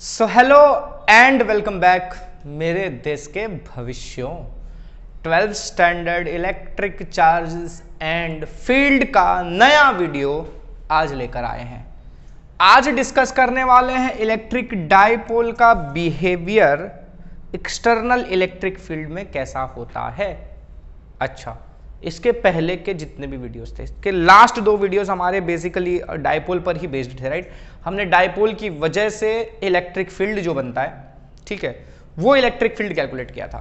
So hello and welcome back मेरे देश के भविष्यों 12th standard electric charges and field का नया वीडियो आज लेकर आए हैं। आज डिस्कस करने वाले हैं इलेक्ट्रिक डाइपोल का बिहेवियर एक्सटर्नल इलेक्ट्रिक फील्ड में कैसा होता है। अच्छा, इसके पहले के जितने भी वीडियोस थे, इसके लास्ट दो वीडियोस हमारे बेसिकली डाइपोल पर ही बेस्ड थे, राइट। हमने डाइपोल की वजह से इलेक्ट्रिक फील्ड जो बनता है, ठीक है, वो इलेक्ट्रिक फील्ड कैलकुलेट किया था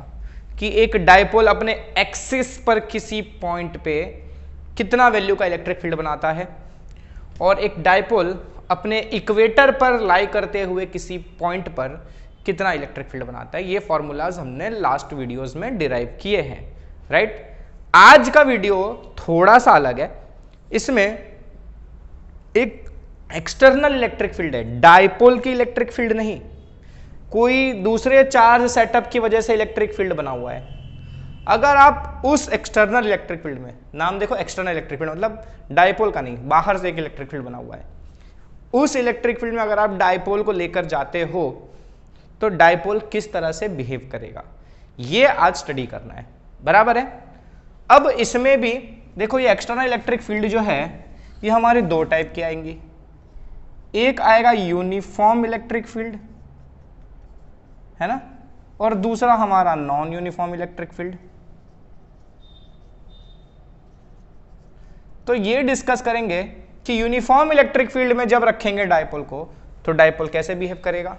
कि एक डाइपोल अपने एक्सिस पर किसी पॉइंट पे कितना वैल्यू का इलेक्ट्रिक फील्ड बनाता है और एक डाइपोल अपने इक्वेटर पर लाई करते हुए किसी पॉइंट पर कितना इलेक्ट्रिक फील्ड बनाता है। ये फॉर्मूलाज हमने लास्ट वीडियोस में डिराइव किए हैं, राइट। आज का वीडियो थोड़ा सा अलग है। इसमें एक एक्सटर्नल इलेक्ट्रिक फील्ड है, डाइपोल की इलेक्ट्रिक फील्ड नहीं, कोई दूसरे चार्ज सेटअप की वजह से इलेक्ट्रिक फील्ड बना हुआ है। अगर आप उस एक्सटर्नल इलेक्ट्रिक फील्ड में, नाम देखो एक्सटर्नल इलेक्ट्रिक फील्ड मतलब डाइपोल का नहीं, बाहर से एक इलेक्ट्रिक फील्ड बना हुआ है, उस इलेक्ट्रिक फील्ड में अगर आप डाइपोल को लेकर जाते हो तो डाइपोल किस तरह से बिहेव करेगा, ये आज स्टडी करना है, बराबर है। अब इसमें भी देखो, ये एक्सटर्नल इलेक्ट्रिक फील्ड जो है ये हमारे दो टाइप की आएंगी। एक आएगा यूनिफॉर्म इलेक्ट्रिक फील्ड, है ना, और दूसरा हमारा नॉन यूनिफॉर्म इलेक्ट्रिक फील्ड। तो ये डिस्कस करेंगे कि यूनिफॉर्म इलेक्ट्रिक फील्ड में जब रखेंगे डाइपोल को तो डाइपोल कैसे बिहेव करेगा,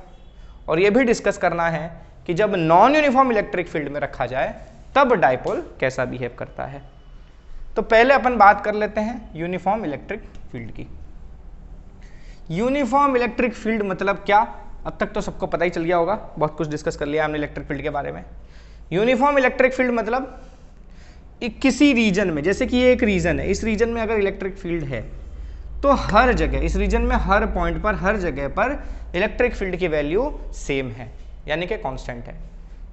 और ये भी डिस्कस करना है कि जब नॉन यूनिफॉर्म इलेक्ट्रिक फील्ड में रखा जाए तब डाइपोल कैसा बिहेव करता है। तो पहले अपन बात कर लेते हैं यूनिफॉर्म इलेक्ट्रिक फील्ड की। यूनिफॉर्म इलेक्ट्रिक फील्ड मतलब क्या, अब तक तो सबको पता ही चल गया होगा, बहुत कुछ डिस्कस कर लिया हमने इलेक्ट्रिक फील्ड के बारे में। यूनिफॉर्म इलेक्ट्रिक फील्ड मतलब किसी रीजन में, जैसे कि ये एक रीजन है, इस रीजन में अगर इलेक्ट्रिक फील्ड है तो हर जगह, इस रीजन में हर पॉइंट पर, हर जगह पर इलेक्ट्रिक फील्ड की वैल्यू सेम है, यानी कि कांस्टेंट है,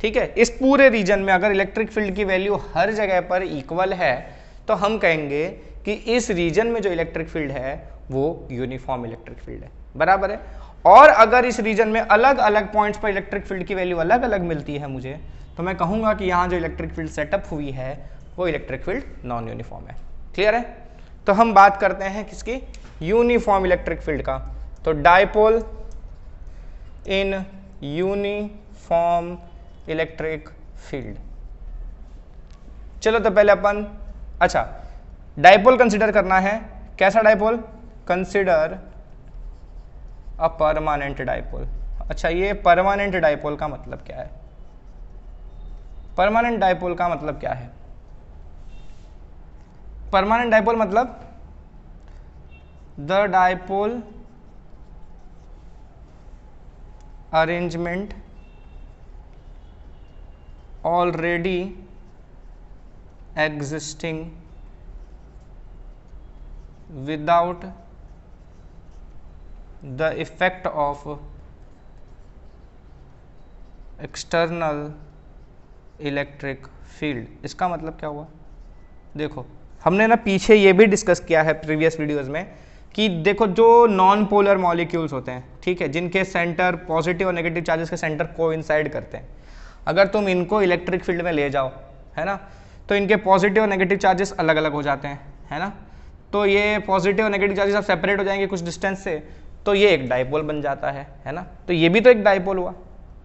ठीक है। इस पूरे रीजन में अगर इलेक्ट्रिक फील्ड की वैल्यू हर जगह पर इक्वल है तो हम कहेंगे कि इस रीजन में जो इलेक्ट्रिक फील्ड है वो यूनिफॉर्म इलेक्ट्रिक फील्ड है, बराबर है। और अगर इस रीजन में अलग अलग पॉइंट्स पर इलेक्ट्रिक फील्ड की वैल्यू अलग अलग मिलती है मुझे, तो मैं कहूंगा कि यहाँ जो इलेक्ट्रिक फील्ड सेटअप हुई है वो इलेक्ट्रिक फील्ड नॉन यूनिफॉर्म है। क्लियर है। तो हम बात करते हैं किसकी, यूनिफॉर्म इलेक्ट्रिक फील्ड का। तो dipole in uniform electric field. चलो तो पहले अपन, अच्छा, डाइपोल कंसीडर करना है। कैसा dipole, consider a permanent dipole. अच्छा, ये परमानेंट डाइपोल का मतलब क्या है, परमानेंट डाइपोल का मतलब क्या है, परमानेंट डाइपोल मतलब the dipole arrangement already existing without the effect of external electric field। इसका मतलब क्या हुआ, देखो हमने ना पीछे ये भी डिस्कस किया है प्रीवियस वीडियोस में कि देखो जो नॉन पोलर मॉलिक्यूल्स होते हैं, ठीक है, जिनके सेंटर पॉजिटिव और नेगेटिव चार्जेस के सेंटर कोइंसाइड करते हैं, अगर तुम इनको इलेक्ट्रिक फील्ड में ले जाओ, है ना, तो इनके पॉजिटिव और नेगेटिव चार्जेस अलग अलग हो जाते हैं, है ना। तो ये पॉजिटिव और नेगेटिव चार्जेस अब सेपरेट हो जाएंगे कुछ डिस्टेंस से, तो ये एक डाइपोल बन जाता है ना। तो ये भी तो एक डाइपोल हुआ,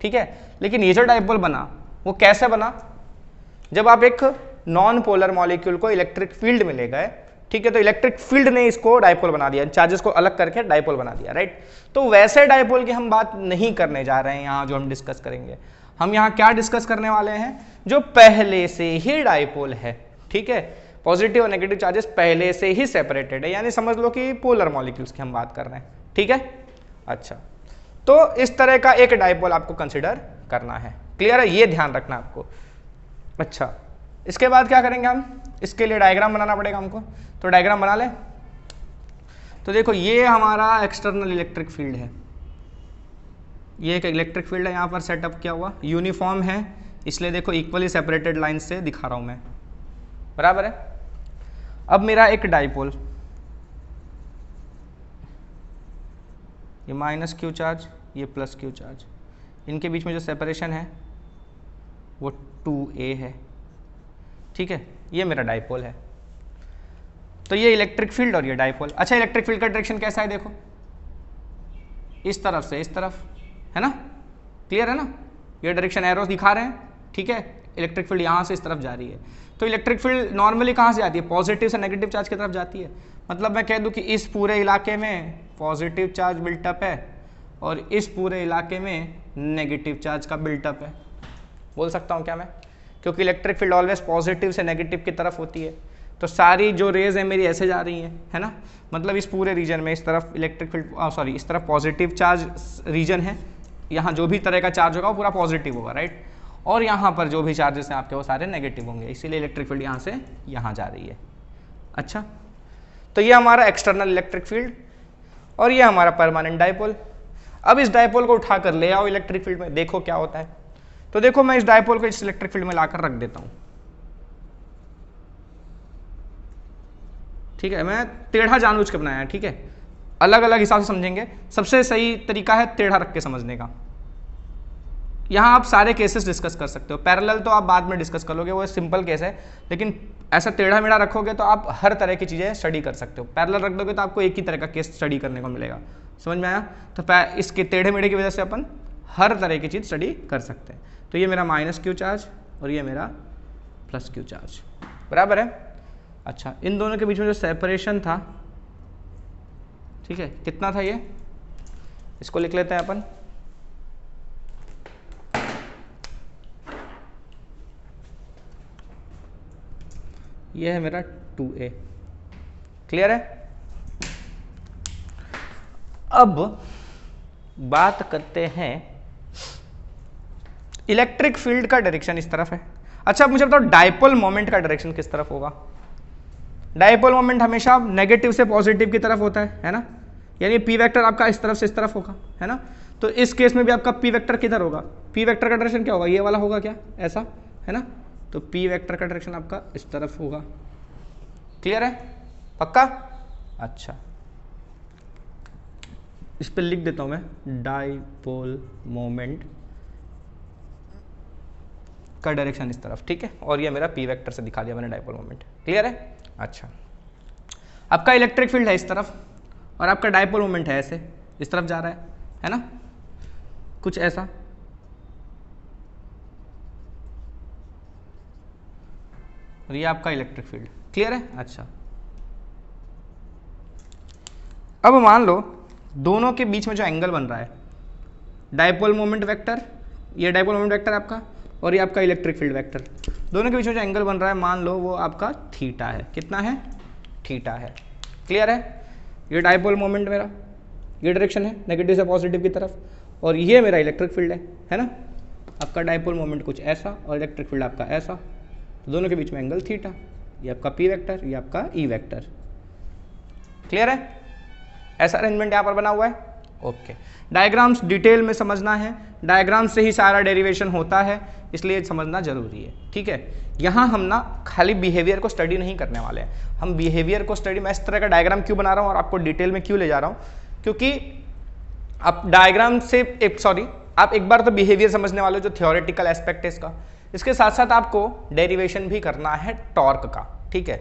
ठीक है। लेकिन ये जो डाइपोल बना वो कैसे बना, जब आप एक नॉन पोलर मॉलिक्यूल को इलेक्ट्रिक फील्ड में ले गए, ठीक है, तो इलेक्ट्रिक फील्ड ने इसको डाइपोल बना दिया, चार्जेस को अलग करके डाइपोल बना दिया, राइट। तो वैसे डाइपोल की हम बात नहीं करने जा रहे हैं यहाँ, जो हम डिस्कस करेंगे, हम यहाँ क्या डिस्कस करने वाले हैं, जो पहले से ही डाइपोल है, ठीक है, पॉजिटिव और नेगेटिव चार्जेस पहले से ही सेपरेटेड है, यानी समझ लो कि पोलर मॉलिक्यूल्स की हम बात कर रहे हैं, ठीक है। अच्छा, तो इस तरह का एक डाइपोल आपको कंसिडर करना है, क्लियर है, ये ध्यान रखना आपको। अच्छा, इसके बाद क्या करेंगे हम, इसके लिए डायग्राम बनाना पड़ेगा हमको, तो डायग्राम बना ले। तो देखो ये हमारा एक्सटर्नल इलेक्ट्रिक फील्ड है, ये एक इलेक्ट्रिक फील्ड है यहाँ पर सेटअप किया हुआ, यूनिफॉर्म है, इसलिए देखो इक्वली सेपरेटेड लाइन से दिखा रहा हूँ मैं, बराबर है। अब मेरा एक डाइपोल, ये माइनस क्यू चार्ज ये प्लस क्यू चार्ज, इनके बीच में जो सेपरेशन है वो 2a है, ठीक है। ये मेरा डाइपोल है। तो ये इलेक्ट्रिक फील्ड और ये डाइपोल। अच्छा, इलेक्ट्रिक फील्ड का डायरेक्शन कैसा है, देखो इस तरफ से इस तरफ, है ना, क्लियर है ना, ये डायरेक्शन एरोस दिखा रहे हैं, ठीक है। इलेक्ट्रिक फील्ड यहाँ से इस तरफ जा रही है। तो इलेक्ट्रिक फील्ड नॉर्मली कहाँ से जाती है, पॉजिटिव से नेगेटिव चार्ज की तरफ जाती है। मतलब मैं कह दूँ कि इस पूरे इलाके में पॉजिटिव चार्ज बिल्टअप है और इस पूरे इलाके में नेगेटिव चार्ज का बिल्टअप है, बोल सकता हूँ क्या मैं, क्योंकि इलेक्ट्रिक फील्ड ऑलवेज पॉजिटिव से नेगेटिव की तरफ होती है। तो सारी जो रेज है मेरी ऐसे जा रही है ना, मतलब इस पूरे रीजन में इस तरफ इलेक्ट्रिक फील्ड सॉरी इस तरफ पॉजिटिव चार्ज रीजन है, यहाँ जो भी तरह का चार्ज होगा वो पूरा पॉजिटिव होगा, राइट। और यहाँ पर जो भी चार्जेस हैं आपके वो सारे नेगेटिव होंगे, इसीलिए इलेक्ट्रिक फील्ड यहाँ से यहाँ जा रही है। अच्छा, तो ये हमारा एक्सटर्नल इलेक्ट्रिक फील्ड और ये हमारा परमानेंट डाइपोल। अब इस डाइपोल को उठा कर ले आओ इलेक्ट्रिक फील्ड में, देखो क्या होता है। तो देखो मैं इस डाइपोल को इस इलेक्ट्रिक फील्ड में लाकर रख देता हूँ, ठीक है। मैं टेढ़ा जानबूझ के बनाया है, ठीक है, अलग अलग हिसाब से समझेंगे। सबसे सही तरीका है टेढ़ा रख के समझने का। यहाँ आप सारे केसेस डिस्कस कर सकते हो, पैरेलल तो आप बाद में डिस्कस कर लोगे, वो सिंपल केस है, लेकिन ऐसा टेढ़ा मेढ़ा रखोगे तो आप हर तरह की चीज़ें स्टडी कर सकते हो। पैरेलल रख दोगे तो आपको एक ही तरह का केस स्टडी करने को मिलेगा, समझ में आया। तो इसके टेढ़े मेढ़े की वजह से अपन हर तरह की चीज़ स्टडी कर सकते हैं। तो ये मेरा माइनस क्यू चार्ज और ये मेरा प्लस क्यू चार्ज, बराबर है। अच्छा, इन दोनों के बीच में जो सेपरेशन था, ठीक है, कितना था ये, इसको लिख लेते हैं अपन। ये है मेरा 2a, क्लियर है। अब बात करते हैं इलेक्ट्रिक फील्ड का डायरेक्शन इस तरफ है। अच्छा, अब मुझे बताओ डाइपोल मोमेंट का डायरेक्शन किस तरफ होगा। डाइपोल मोमेंट हमेशा नेगेटिव से पॉजिटिव की तरफ होता है ना, यानी पी वेक्टर आपका इस तरफ से इस तरफ होगा, है ना। तो इस केस में भी आपका पी वेक्टर किधर होगा, पी वेक्टर का डायरेक्शन क्या होगा, ये वाला होगा क्या, ऐसा, है ना। तो पी वेक्टर का डायरेक्शन आपका इस तरफ होगा, क्लियर है, पक्का। अच्छा, इस पे लिख देता हूं मैं डाइपोल मोमेंट का डायरेक्शन इस तरफ, ठीक है। और ये मेरा पी वेक्टर से दिखा दिया मैंने डाइपोल मोमेंट, क्लियर है। अच्छा, आपका इलेक्ट्रिक फील्ड है इस तरफ और आपका डाइपोल मोमेंट है ऐसे इस तरफ जा रहा है ना, कुछ ऐसा। और ये आपका इलेक्ट्रिक फील्ड, क्लियर है। अच्छा, अब मान लो दोनों के बीच में जो एंगल बन रहा है, डाइपोल मोमेंट वेक्टर, ये डाइपोल मोमेंट वेक्टर आपका और ये आपका इलेक्ट्रिक फील्ड वेक्टर, दोनों के बीच में जो एंगल बन रहा है मान लो वो आपका थीटा है। कितना है, थीटा है, क्लियर है। ये डाइपोल मोमेंट मेरा, ये डायरेक्शन है नेगेटिव से पॉजिटिव की तरफ, और ये मेरा इलेक्ट्रिक फील्ड है ना। आपका डाइपोल मोमेंट कुछ ऐसा और इलेक्ट्रिक फील्ड आपका ऐसा, तो दोनों के बीच में एंगल थीटा, ये आपका पी वेक्टर, ये आपका ई वेक्टर, क्लियर है। ऐसा अरेंजमेंट यहाँ पर बना हुआ है, ओके। डायग्राम्स डिटेल में समझना है, डायग्राम से ही सारा डेरिवेशन होता है, इसलिए समझना जरूरी है, ठीक है। यहाँ हम ना खाली बिहेवियर को स्टडी नहीं करने वाले हैं, हम बिहेवियर को स्टडी, मैं इस तरह का डायग्राम क्यों बना रहा हूँ और आपको डिटेल में क्यों ले जा रहा हूँ, क्योंकि आप डायग्राम से आप एक बार तो बिहेवियर समझने वाले जो थियोरेटिकल एस्पेक्ट है इसका, इसके साथ साथ आपको डेरिवेशन भी करना है टॉर्क का, ठीक है।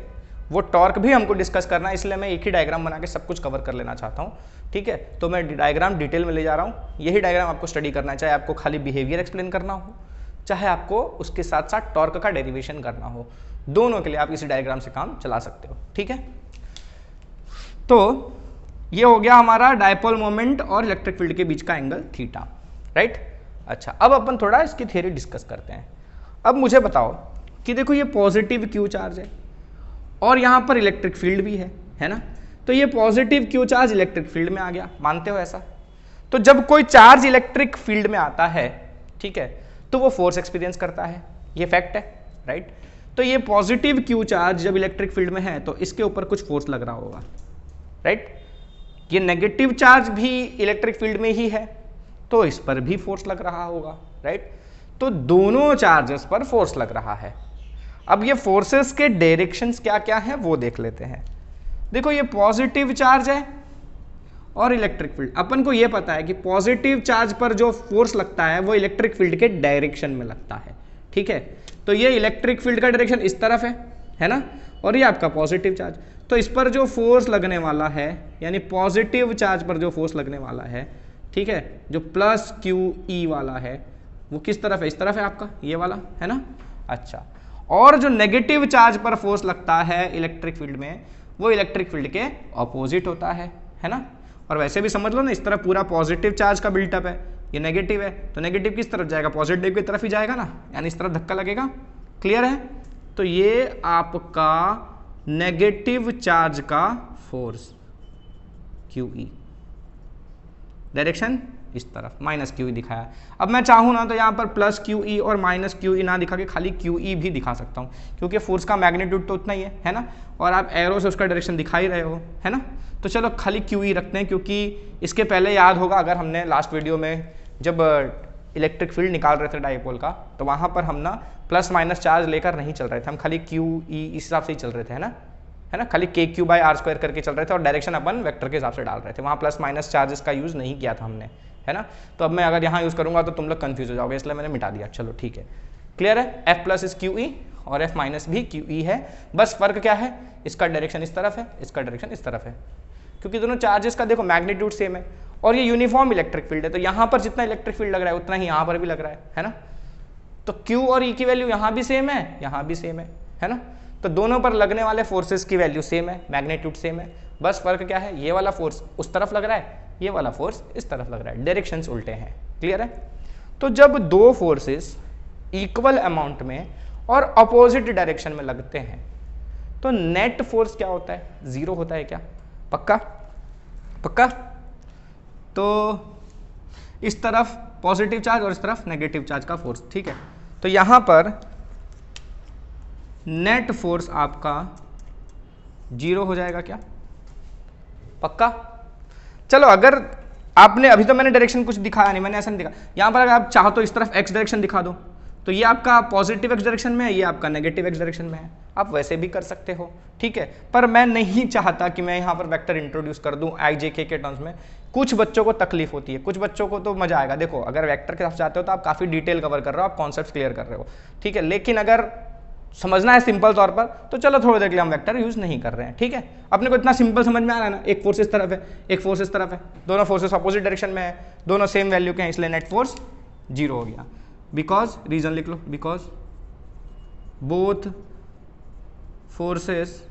वो टॉर्क भी हमको डिस्कस करना है, इसलिए मैं एक ही डायग्राम बना के सब कुछ कवर कर लेना चाहता हूँ, ठीक है। तो मैं डायग्राम डिटेल में ले जा रहा हूँ, यही डायग्राम आपको स्टडी करना है, चाहे आपको खाली बिहेवियर एक्सप्लेन करना हो, चाहे आपको उसके साथ साथ टॉर्क का डेरिवेशन करना हो, दोनों के लिए आप इसी डायग्राम से काम चला सकते हो, ठीक है। तो ये हो गया हमारा डाइपोल मोमेंट और इलेक्ट्रिक फील्ड के बीच का एंगल थीटा, राइट। अच्छा, अब अपन थोड़ा इसकी थ्योरी डिस्कस करते हैं। अब मुझे बताओ कि देखो ये पॉजिटिव क्यू चार्ज है और यहाँ पर इलेक्ट्रिक फील्ड भी है ना। तो ये positive Q charge electric field में आ गया, मानते हो ऐसा। तो जब कोई चार्ज इलेक्ट्रिक फील्ड में आता है, ठीक है, तो वो फोर्स एक्सपीरियंस करता है, ये फैक्ट है, राइट। तो ये पॉजिटिव क्यू चार्ज जब इलेक्ट्रिक फील्ड में है तो इसके ऊपर कुछ फोर्स लग रहा होगा, राइट। ये नेगेटिव चार्ज भी इलेक्ट्रिक फील्ड में ही है तो इस पर भी फोर्स लग रहा होगा, राइट। तो दोनों चार्जेस पर फोर्स लग रहा है। अब ये फोर्सेस के डायरेक्शंस क्या क्या हैं वो देख लेते हैं। देखो ये पॉजिटिव चार्ज है और इलेक्ट्रिक फील्ड। अपन को ये पता है कि पॉजिटिव चार्ज पर जो फोर्स लगता है वो इलेक्ट्रिक फील्ड के डायरेक्शन में लगता है, ठीक है। तो ये इलेक्ट्रिक फील्ड का डायरेक्शन इस तरफ है ना, और ये आपका पॉजिटिव चार्ज। तो इस पर जो फोर्स लगने वाला है, यानी पॉजिटिव चार्ज पर जो फोर्स लगने वाला है, ठीक है, जो प्लस क्यू ई वाला है, वो किस तरफ है? इस तरफ है आपका, ये वाला है ना। अच्छा, और जो नेगेटिव चार्ज पर फोर्स लगता है इलेक्ट्रिक फील्ड में, वो इलेक्ट्रिक फील्ड के ऑपोजिट होता है ना। और वैसे भी समझ लो ना, इस तरफ पूरा पॉजिटिव चार्ज का बिल्टअप है, ये नेगेटिव है, तो नेगेटिव किस तरफ जाएगा? पॉजिटिव की तरफ ही जाएगा ना, यानी इस तरफ धक्का लगेगा। क्लियर है? तो ये आपका नेगेटिव चार्ज का फोर्स QE, डायरेक्शन इस तरफ, माइनस QE दिखाया। अब मैं चाहूँ ना तो यहाँ पर प्लस QE और माइनस QE ना दिखा के खाली QE भी दिखा सकता हूँ, क्योंकि फोर्स का मैग्नीट्यूड तो उतना ही है ना, और आप एरो से उसका डायरेक्शन दिखा ही रहे हो, है ना। तो चलो खाली QE रखते हैं, क्योंकि इसके पहले याद होगा अगर हमने लास्ट वीडियो में जब इलेक्ट्रिक फील्ड निकाल रहे थे डाइपोल का, तो वहाँ पर हम ना प्लस माइनस चार्ज लेकर नहीं चल रहे थे, हम खाली QE इस हिसाब से ही चल रहे थे, है ना, खाली KQ/R² करके चल रहे थे, और डायरेक्शन अपन वेक्टर के हिसाब से डाल रहे थे, वहाँ प्लस माइनस चार्जेस का यूज़ नहीं किया था हमने, है ना। तो अब मैं अगर यहाँ यूज़ करूँगा तो तुम लोग कंफ्यूज हो जाओगे, इसलिए मैंने मिटा दिया। चलो ठीक है, क्लियर है। F प्लस इज QE और F माइनस भी QE है, बस फर्क क्या है? इसका डायरेक्शन इस तरफ है, इसका डायरेक्शन इस तरफ है, क्योंकि दोनों चार्जेस का देखो मैग्नीट्यूड सेम है, और ये यूनिफॉर्म इलेक्ट्रिक फील्ड है, तो यहाँ पर जितना इलेक्ट्रिक फील्ड लग रहा है उतना ही यहाँ पर भी लग रहा है ना। तो Q और E की वैल्यू यहाँ भी सेम है, यहाँ भी सेम है ना। तो दोनों पर लगने वाले फोर्सेस की वैल्यू सेम है, मैग्नीट्यूड सेम है, बस फर्क क्या है? ये वाला फोर्स उस तरफ लग रहा है, ये वाला फोर्स इस तरफ लग रहा है, डायरेक्शंस उल्टे हैं। क्लियर है? तो जब दो फोर्सेस इक्वल अमाउंट में और अपोजिट डायरेक्शन में लगते हैं तो नेट फोर्स क्या होता है? 0 होता है क्या? पक्का? पक्का? तो इस तरफ पॉजिटिव चार्ज और इस तरफ नेगेटिव चार्ज का फोर्स, ठीक है। तो यहां पर नेट फोर्स आपका 0 हो जाएगा क्या? पक्का? चलो, अगर आपने अभी तो मैंने डायरेक्शन कुछ दिखाया नहीं, मैंने ऐसा नहीं दिखा, यहां पर अगर आप चाहो तो इस तरफ x डायरेक्शन दिखा दो, तो ये आपका पॉजिटिव x डायरेक्शन में है, ये आपका नेगेटिव x डायरेक्शन में है, आप वैसे भी कर सकते हो, ठीक है। पर मैं नहीं चाहता कि मैं यहाँ पर वेक्टर इंट्रोड्यूस कर दूं IJK के टर्म्स में, कुछ बच्चों को तकलीफ होती है, कुछ बच्चों को तो मजा आएगा। देखो, अगर वेक्टर के साथ जाते हो तो आप काफी डिटेल कवर कर रहे हो, आप कॉन्सेप्ट क्लियर कर रहे हो, ठीक है। लेकिन अगर समझना है सिंपल तौर पर, तो चलो थोड़ी देर के लिए हम वेक्टर यूज नहीं कर रहे हैं, ठीक है। अपने को इतना सिंपल समझ में आ रहा है ना, एक फोर्स इस तरफ है, एक फोर्स इस तरफ है, दोनों फोर्सेस अपोजिट डायरेक्शन में है, दोनों सेम वैल्यू के हैं, इसलिए नेट फोर्स 0 हो गया। बिकॉज, रीजन लिख लो, because both forces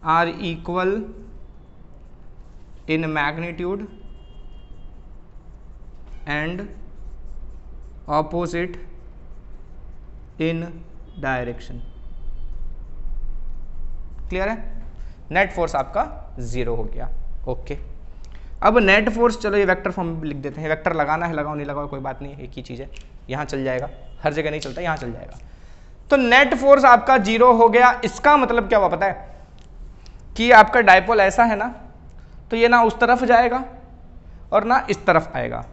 are equal in magnitude and opposite in direction. Clear है? नेट फोर्स आपका 0 हो गया। ओके, अब नेट फोर्स, चलो ये वेक्टर फॉर्म में लिख देते हैं, वेक्टर लगाना है लगाओ, नहीं लगाओ कोई बात नहीं है, एक ही चीज़ है, यहाँ चल जाएगा, हर जगह नहीं चलता, यहाँ चल जाएगा। तो नेट फोर्स आपका 0 हो गया। इसका मतलब क्या हुआ पता है? कि आपका डायपोल ऐसा है ना, तो ये ना उस तरफ जाएगा और ना इस तरफ आएगा,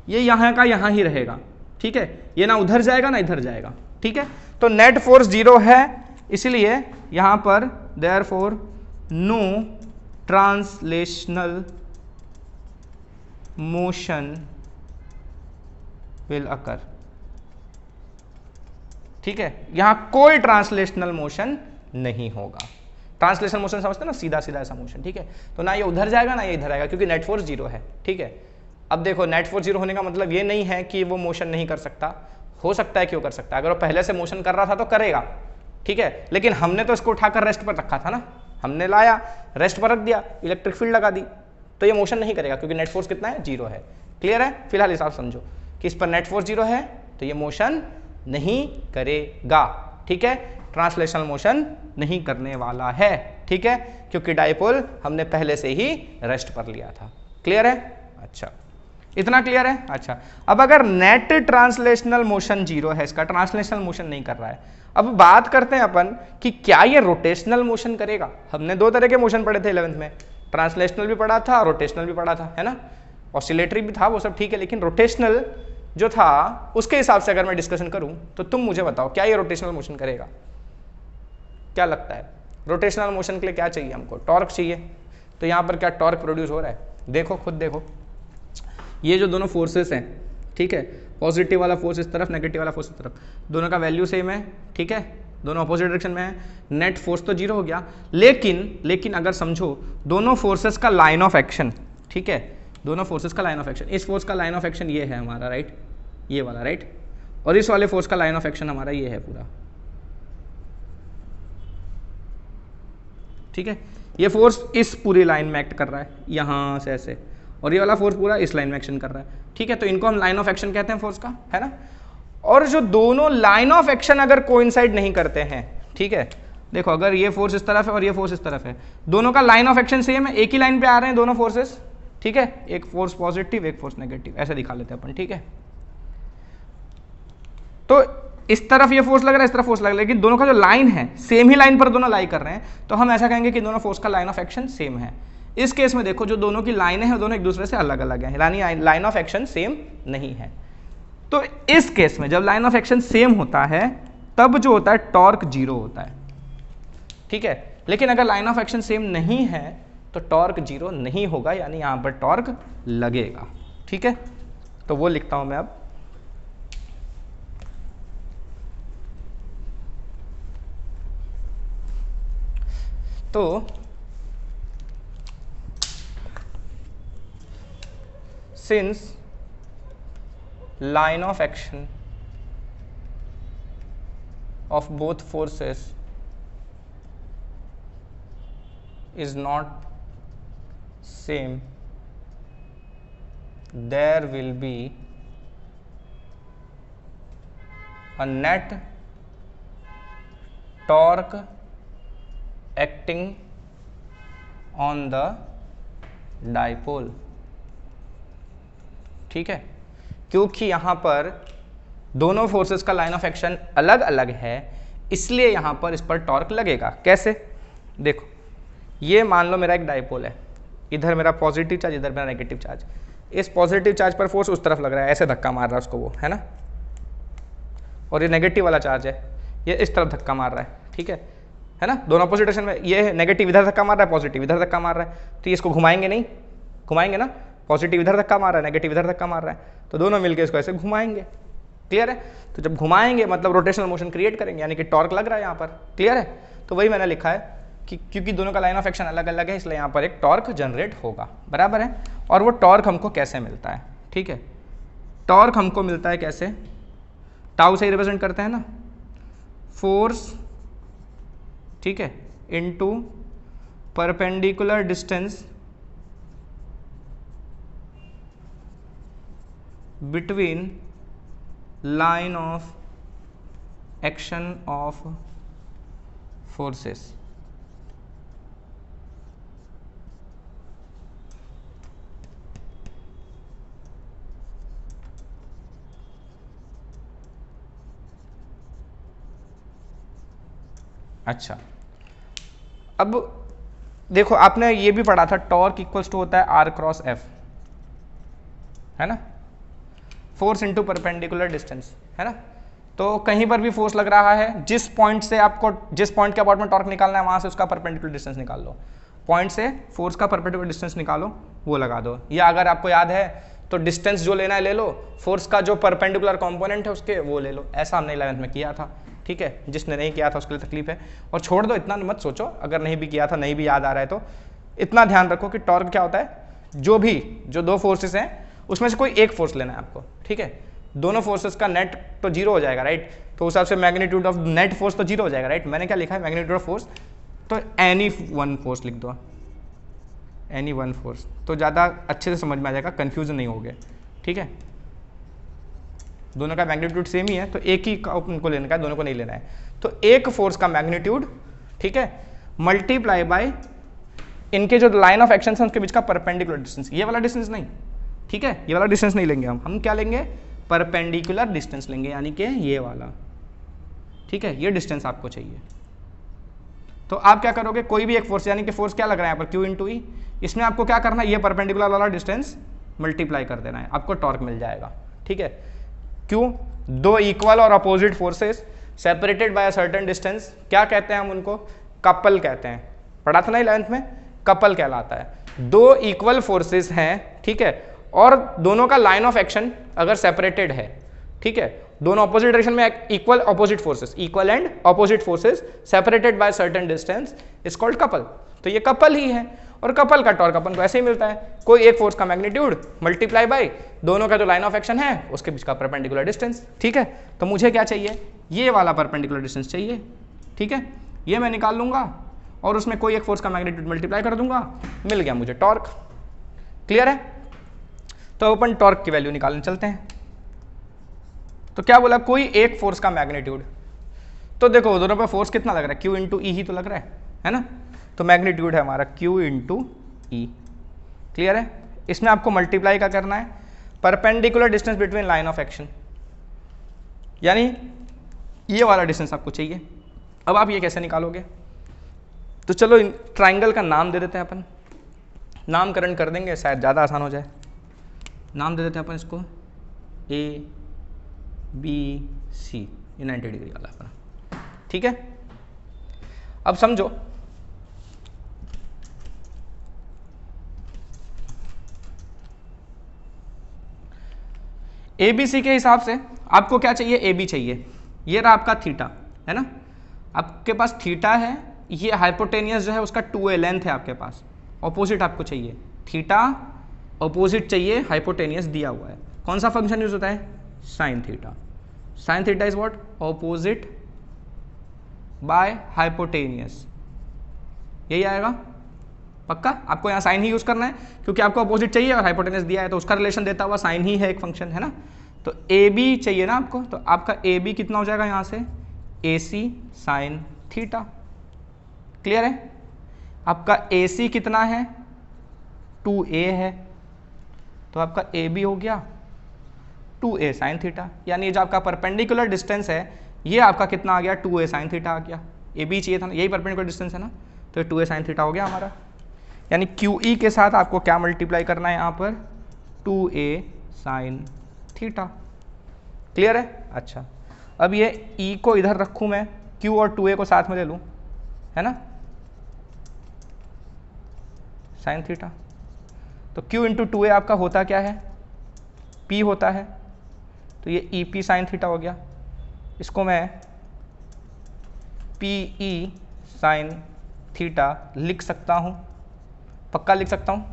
ये यहाँ का यहाँ ही रहेगा, ठीक है। ये ना उधर जाएगा ना इधर जाएगा, ठीक है। तो नेट फोर्स 0 है, इसलिए यहां पर therefore no translational motion will occur, ठीक है। यहां कोई ट्रांसलेशनल मोशन नहीं होगा। ट्रांसलेशनल मोशन समझते हैं ना, सीधा सीधा ऐसा मोशन, ठीक है। तो ना ये उधर जाएगा ना ये इधर आएगा, क्योंकि नेट फोर्स 0 है, ठीक है। अब देखो, नेट फोर्स 0 होने का मतलब ये नहीं है कि वो मोशन नहीं कर सकता, हो सकता है, क्यों कर सकता है, अगर वो पहले से मोशन कर रहा था तो करेगा, ठीक है। लेकिन हमने तो इसको उठाकर रेस्ट पर रखा था ना, हमने लाया रेस्ट पर रख दिया, इलेक्ट्रिक फील्ड लगा दी, तो ये मोशन नहीं करेगा, क्योंकि नेट फोर्स कितना है? 0 है। क्लियर है? फिलहाल हिसाब समझो कि इस पर नेट फोर्स 0 है, तो ये मोशन नहीं करेगा, ठीक है। ट्रांसलेशनल मोशन नहीं करने वाला है, ठीक है, क्योंकि डायपोल हमने पहले से ही रेस्ट पर लिया था। क्लियर है? अच्छा, इतना क्लियर है? अच्छा, अब अगर नेट ट्रांसलेशनल मोशन 0 है, इसका ट्रांसलेशनल मोशन नहीं कर रहा है, अब बात करते हैं अपन कि क्या ये रोटेशनल मोशन करेगा। हमने 2 तरह के मोशन पढ़े थे 11th में, ट्रांसलेशनल भी पढ़ा था, रोटेशनल भी पढ़ा था, है ना। ऑसिलेटरी भी था, वो सब ठीक है, लेकिन रोटेशनल जो था उसके हिसाब से अगर मैं डिस्कशन करूं तो तुम मुझे बताओ, क्या ये रोटेशनल मोशन करेगा? क्या लगता है? रोटेशनल मोशन के लिए क्या चाहिए हमको? टॉर्क चाहिए, तो यहाँ पर क्या टॉर्क प्रोड्यूस हो रहा है, देखो खुद देखो, ये जो दोनों फोर्सेस हैं, ठीक है, पॉजिटिव वाला फोर्स इस तरफ, नेगेटिव वाला फोर्स इस तरफ, दोनों का वैल्यू सेम है, ठीक है, दोनों अपोजिट डायरेक्शन में है, नेट फोर्स तो जीरो हो गया। लेकिन अगर समझो दोनों फोर्सेस का लाइन ऑफ एक्शन, ठीक है, दोनों फोर्सेस का लाइन ऑफ एक्शन, इस फोर्स का लाइन ऑफ एक्शन ये है हमारा, राइट, ये वाला, राइट, और इस वाले फोर्स का लाइन ऑफ एक्शन हमारा ये है पूरा, ठीक है, ये फोर्स इस पूरी लाइन में एक्ट कर रहा है यहां से ऐसे, और ये वाला फोर्स पूरा इस लाइन में एक्शन कर रहा है, ठीक है, तो इनको हम लाइन ऑफ एक्शन कहते हैं फोर्स का, है ना। और जो दोनों लाइन ऑफ एक्शन अगर कोइंसाइड नहीं करते हैं, ठीक है, देखो अगर ये फोर्स इस तरफ है और ये फोर्स इस तरफ है, दोनों का लाइन ऑफ एक्शन सेम है, एक ही लाइन पे आ रहे हैं दोनों फोर्सेस, ठीक है, एक फोर्स पॉजिटिव एक फोर्स नेगेटिव, ऐसे दिखा लेते हैं अपन, ठीक है। तो इस तरफ ये फोर्स लग रहा है, इस तरफ फोर्स लग रहा है, लेकिन दोनों का जो लाइन है सेम ही लाइन पर दोनों लाई कर रहे हैं, तो हम ऐसा कहेंगे कि दोनों फोर्स का लाइन ऑफ एक्शन सेम है। इस केस में देखो जो दोनों की लाइन है दोनों एक दूसरे से अलग अलग है, यानी लाइन ऑफ एक्शन सेम नहीं है। तो इस केस में जब लाइन ऑफ एक्शन सेम होता है तब जो होता है टॉर्क जीरो होता है, ठीक है, लेकिन अगर लाइन ऑफ एक्शन सेम नहीं है तो टॉर्क जीरो नहीं होगा, यानी यहां पर टॉर्क लगेगा, ठीक है। तो वो लिखता हूं मैं अब, तो since line of action of both forces is not same, there will be a net torque acting on the dipole, ठीक है, क्योंकि यहां पर दोनों फोर्सेस का लाइन ऑफ एक्शन अलग अलग है, इसलिए यहां पर इस पर टॉर्क लगेगा। कैसे, देखो ये मान लो मेरा एक डाइपोल है, इधर मेरा पॉजिटिव चार्ज, इधर मेरा नेगेटिव चार्ज, इस पॉजिटिव चार्ज पर फोर्स उस तरफ लग रहा है, ऐसे धक्का मार रहा है उसको वो, है ना, और ये नेगेटिव वाला चार्ज है, ये इस तरफ धक्का मार रहा है, ठीक है ना, दोनों अपोजिट डायरेक्शन में, ये नेगेटिव इधर धक्का मार रहा है, पॉजिटिव इधर धक्का मार रहा है, तो ये इसको घुमाएंगे नहीं, घुमाएंगे ना, पॉजिटिव इधर धक्का मार रहा है, नेगेटिव इधर धक्का मार रहा है, तो दोनों मिलकर इसको ऐसे घुमाएंगे, क्लियर है। तो जब घुमाएंगे मतलब रोटेशनल मोशन क्रिएट करेंगे, यानी कि टॉर्क लग रहा है यहाँ पर, क्लियर है। तो वही मैंने लिखा है कि क्योंकि दोनों का लाइन ऑफ एक्शन अलग अलग है, इसलिए यहाँ पर एक टॉर्क जनरेट होगा, बराबर है। और वो टॉर्क हमको कैसे मिलता है, ठीक है, टॉर्क हमको मिलता है कैसे, टाउ से ही रिप्रेजेंट करते हैं ना, फोर्स, ठीक है, into perpendicular distance between line of action of forces, अच्छा अब देखो आपने ये भी पढ़ा था टॉर्क इक्वल्स टू होता है आर क्रॉस एफ, है ना, फोर्स इनटू परपेंडिकुलर डिस्टेंस, है ना। तो कहीं पर भी फोर्स लग रहा है, जिस पॉइंट से आपको, जिस पॉइंट के अबाउट में टॉर्क निकालना है वहां से उसका परपेंडिकुलर डिस्टेंस निकाल लो, पॉइंट से फोर्स का परपेंडिकुलर डिस्टेंस निकालो, वो लगा दो। या अगर आपको याद है तो डिस्टेंस जो लेना है ले लो, फोर्स का जो परपेंडिकुलर कंपोनेंट है उसके वो ले लो। ऐसा हमने 11th में किया था, ठीक है, जिसने नहीं किया था उसके लिए तकलीफ है। और छोड़ दो, इतना मत सोचो, अगर नहीं भी किया था, नहीं भी याद आ रहा है तो इतना ध्यान रखो कि टॉर्क क्या होता है, जो दो फोर्सेस हैं उसमें से कोई एक फोर्स लेना है आपको, ठीक है। दोनों फोर्सेस का नेट तो जीरो हो जाएगा, राइट, तो उस हिसाब से मैग्नीट्यूड ऑफ नेट फोर्स तो जीरो हो जाएगा, राइट। मैंने क्या लिखा है, मैग्नीट्यूड ऑफ फोर्स, तो एनी वन फोर्स लिख दो, एनी वन फोर्स, तो ज़्यादा अच्छे से समझ में आ जाएगा, कन्फ्यूजन नहीं हो गया, ठीक है। दोनों का मैग्नीट्यूड सेम ही है, तो एक ही का उनको लेने का है, दोनों को नहीं लेना है। तो एक फोर्स का मैग्नीट्यूड, ठीक है, मल्टीप्लाई बाय इनके जो लाइन ऑफ एक्शन है उनके बीच का परपेंडिकुलर डिस्टेंस, ये वाला डिस्टेंस नहीं, ठीक है, ये वाला डिस्टेंस नहीं लेंगे हम क्या लेंगे, परपेंडिकुलर डिस्टेंस लेंगे, यानी कि ये वाला, ठीक है, ये डिस्टेंस आपको चाहिए। तो आप क्या करोगे, कोई भी एक फोर्स, यानी कि फोर्स क्या लग रहा है यहाँ पर, Q इंटू ई, इसमें आपको क्या करना है, ये परपेंडिकुलर वाला डिस्टेंस मल्टीप्लाई कर देना है, आपको टॉर्क मिल जाएगा, ठीक है। क्यों, दो इक्वल और opposite forces separated by a certain distance, क्या कहते हैं हम उनको, कपल कहते हैं, पढ़ा था ना 11th में, कपल कहलाता है। दो इक्वल फोर्सेस हैं, ठीक है, और दोनों का लाइन ऑफ एक्शन अगर सेपरेटेड है, ठीक है, दोनों ऑपोजिट डायरेक्शन में equal opposite forces, equal and opposite forces separated by certain distance is called couple. तो ये कपल ही है, और कपल का टॉर्क अपन को ऐसे ही मिलता है, कोई एक फोर्स का मैग्नीट्यूड मल्टीप्लाई बाय दोनों का जो लाइन ऑफ एक्शन है उसके बीच का परपेंडिकुलर डिस्टेंस, ठीक है। तो मुझे क्या चाहिए, ये वाला परपेंडिकुलर डिस्टेंस चाहिए, ठीक है, ये मैं निकाल लूंगा और उसमें कोई एक फोर्स का मैग्नीट्यूड मल्टीप्लाई कर दूंगा, मिल गया मुझे टॉर्क। क्लियर है? तो अपन टॉर्क की वैल्यू निकालने चलते हैं। तो क्या बोला, कोई एक फोर्स का मैग्नीट्यूड, तो देखो दोनों पे फोर्स कितना लग रहा है, Q इंटू ई ही तो लग रहा है ना, तो मैग्नीट्यूड है हमारा Q इंटू ई। क्लियर है? इसमें आपको मल्टीप्लाई का करना है perpendicular distance between line of action, यानी ये वाला डिस्टेंस आपको चाहिए। अब आप ये कैसे निकालोगे, तो चलो ट्राइंगल का नाम दे देते हैं अपन, नामकरण कर देंगे शायद ज़्यादा आसान हो जाए। नाम दे देते हैं अपन इसको ABC, ये 90 डिग्री वाला अपना, ठीक है। अब समझो ABC के हिसाब से आपको क्या चाहिए, AB चाहिए, ये रहा आपका थीटा, है ना, आपके पास थीटा है, ये हाइपोटेनियस जो है उसका 2a लेंथ है आपके पास, ऑपोजिट आपको चाहिए, थीटा ऑपोजिट चाहिए, हाइपोटेनियस दिया हुआ है, कौन सा फंक्शन यूज होता है, sine theta. Sine theta is what, opposite by hypotenuse, यही आएगा पक्का। आपको यहाँ साइन ही यूज करना है क्योंकि आपको अपोजिट चाहिए और हाइपोटेनस दिया है, तो उसका रिलेशन देता हुआ साइन ही है एक फंक्शन, है ना। तो ए बी चाहिए ना आपको, तो आपका ए बी कितना हो जाएगा यहाँ से, ए सी साइन थीटा। क्लियर है? आपका ए सी कितना है, 2a है, तो आपका ए बी हो गया 2a साइन थीटा, यानी जो आपका परपेंडिकुलर डिस्टेंस है ये आपका कितना आ गया, 2a साइन थीटा आ गया। ए बी चाहिए था ना, यही परपेंडिकुलर डिस्टेंस है ना, तो 2a साइन थीटा हो गया हमारा। यानी QE के साथ आपको क्या मल्टीप्लाई करना है यहाँ पर, 2a साइन थीटा। क्लियर है? अच्छा, अब ये E को इधर रखूँ मैं, Q और 2a को साथ में ले लूँ, है ना, साइन थीटा। तो Q इंटू 2a आपका होता क्या है, P होता है, तो ये EP साइन थीटा हो गया। इसको मैं PE साइन थीटा लिख सकता हूँ, पक्का लिख सकता हूँ,